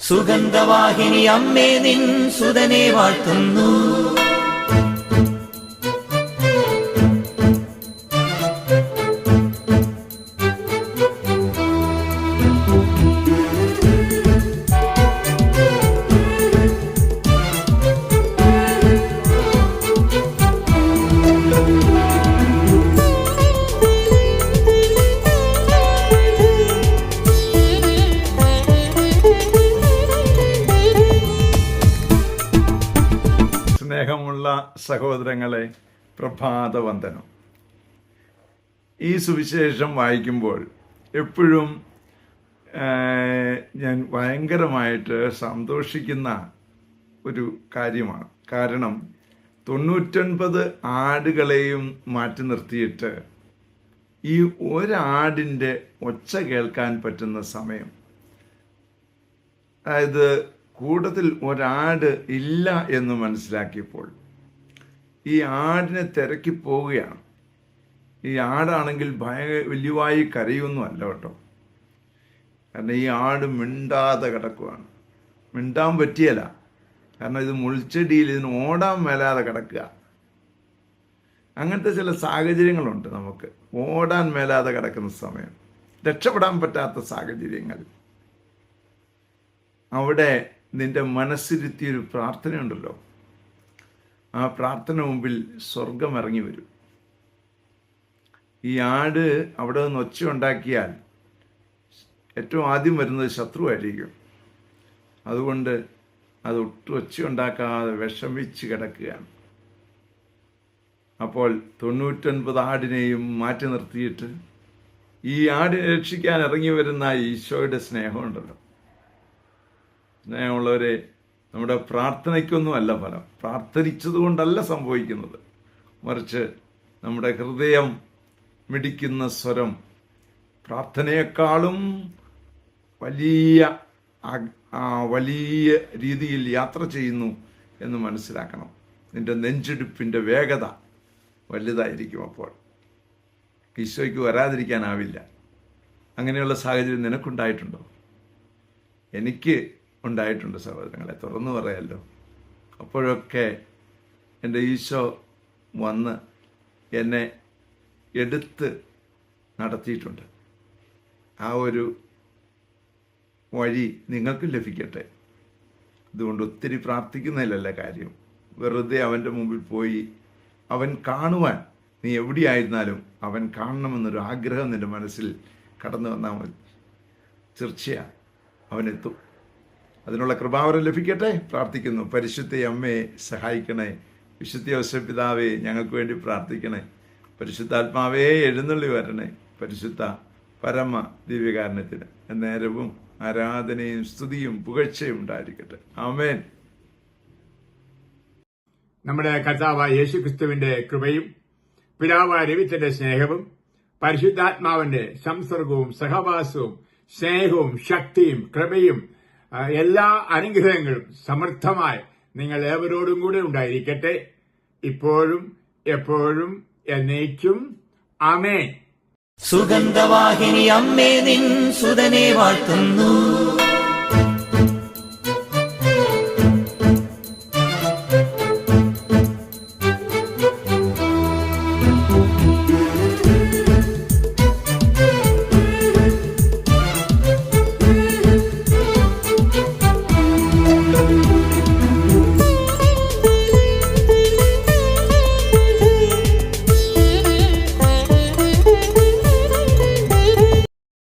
സുഗന്ധവാഹിനി അമ്മേ നിൻ സുതനെ വാഴ്ത്തുന്നു. സ്നേഹമുള്ള സഹോദരങ്ങളെ, പ്രഭാതവന്ദനം. ഈ സുവിശേഷം വായിക്കുമ്പോൾ എപ്പോഴും ഞാൻ ഭയങ്കരമായിട്ട് സന്തോഷിക്കുന്ന ഒരു കാര്യമാണ്. കാരണം 99 ആടുകളെയും മാറ്റി നിർത്തിയിട്ട് ഈ ഒരാടിൻ്റെ ഒച്ച കേൾക്കാൻ പറ്റുന്ന സമയം, അതായത് കൂട്ടത്തിൽ ഒരാട് ഇല്ല എന്ന് മനസ്സിലാക്കിയപ്പോൾ ഈ ആടിനെ തിരക്കി പോവുകയാണ്. ഈ ആടാണെങ്കിൽ വലിയവായി കരയൊന്നും അല്ല കേട്ടോ. കാരണം ഈ ആട് മിണ്ടാതെ കിടക്കുകയാണ്. മിണ്ടാൻ പറ്റിയല്ല, കാരണം ഇത് മുൾച്ചെടിയിൽ ഇതിന് ഓടാൻ മേലാതെ കിടക്കുക. അങ്ങനത്തെ ചില സാഹചര്യങ്ങളുണ്ട്. നമുക്ക് ഓടാൻ മേലാതെ കിടക്കുന്ന സമയം, രക്ഷപ്പെടാൻ പറ്റാത്ത സാഹചര്യങ്ങൾ. അവിടെ നിന്റെ മനസ്സിരുത്തിയൊരു പ്രാർത്ഥനയുണ്ടല്ലോ, ആ പ്രാർത്ഥന മുമ്പിൽ സ്വർഗം ഇറങ്ങി വരും. ഈ ആട് അവിടെ നിന്ന് ഒച്ച ഉണ്ടാക്കിയാൽ ഏറ്റവും ആദ്യം വരുന്നത് ശത്രുവായിരിക്കും. അതുകൊണ്ട് അത് ഒട്ടും ഒച്ച ഉണ്ടാക്കാതെ വിഷമിച്ച് കിടക്കുകയാണ്. അപ്പോൾ 99 ആടിനെയും മാറ്റി നിർത്തിയിട്ട് ഈ ആടിനെ രക്ഷിക്കാൻ ഇറങ്ങി വരുന്ന ഈശോയുടെ സ്നേഹമുണ്ടല്ലോ. സ്നേഹമുള്ളവരെ, നമ്മുടെ പ്രാർത്ഥനയ്ക്കൊന്നുമല്ല ഫലം, പ്രാർത്ഥിച്ചത് കൊണ്ടല്ല സംഭവിക്കുന്നത്. മറിച്ച് നമ്മുടെ ഹൃദയം മിടിക്കുന്ന സ്വരം പ്രാർത്ഥനയെക്കാളും വലിയ രീതിയിൽ യാത്ര ചെയ്യുന്നു എന്ന് മനസ്സിലാക്കണം. നിന്റെ നെഞ്ചിടിപ്പിൻ്റെ വേഗത വലുതായിരിക്കും. അപ്പോൾ ഈശോയ്ക്ക് വരാതിരിക്കാനാവില്ല. അങ്ങനെയുള്ള സാഹചര്യം നിനക്കുണ്ടായിട്ടുണ്ടോ? എനിക്ക് ഉണ്ടായിട്ടുണ്ട് സഹോദരങ്ങളെ, തുറന്നു പറയാമല്ലോ. അപ്പോഴൊക്കെ എൻ്റെ ഈശോ വന്ന് എന്നെ എടുത്ത് നടത്തിയിട്ടുണ്ട്. ആ ഒരു വഴി നിങ്ങൾക്കും ലഭിക്കട്ടെ. ഇതുകൊണ്ട് ഒത്തിരി പ്രാർത്ഥിക്കുന്നതിലല്ല കാര്യം. വെറുതെ അവൻ്റെ മുമ്പിൽ പോയി അവൻ കാണുവാൻ, നീ എവിടെയായിരുന്നാലും അവൻ കാണണമെന്നൊരു ആഗ്രഹം നിൻ്റെ മനസ്സിൽ കടന്നു വന്നാൽ മതി. തീർച്ചയായും അവനെത്തും. അതിനുള്ള കൃപാവരം ലഭിക്കട്ടെ. പ്രാർത്ഥിക്കുന്നു. പരിശുദ്ധ അമ്മയെ സഹായിക്കണേ. വിശുദ്ധ യോസേപ്പ് പിതാവേ, ഞങ്ങൾക്ക് വേണ്ടി പ്രാർത്ഥിക്കണേ. പരിശുദ്ധാത്മാവേ, എഴുന്നള്ളി വരണേ. പരിശുദ്ധ പരമ ദിവ്യകാരണത്തിന് നേരവും ആരാധനയും സ്തുതിയും പുകഴ്ചയും ഉണ്ടായിരിക്കട്ടെ. ആമേൻ. നമ്മുടെ കർത്താവായ യേശുക്രിസ്തുവിന്റെ കൃപയും പിതാവായ ദൈവത്തിന്റെ സ്നേഹവും പരിശുദ്ധാത്മാവിന്റെ സംസർഗവും സഹവാസവും സ്നേഹവും ശക്തിയും കൃപയും എല്ലാ അനുഗ്രഹങ്ങളും സമൃദ്ധമായി നിങ്ങൾ ഏവരോടും കൂടെ ഉണ്ടായിരിക്കട്ടെ, ഇപ്പോഴും എപ്പോഴും എന്നേക്കും. ആമേൻ. സുഗന്ധവാഹിനി അമ്മേ നിൻ സുതനെ വാഴ്ത്തുന്നു.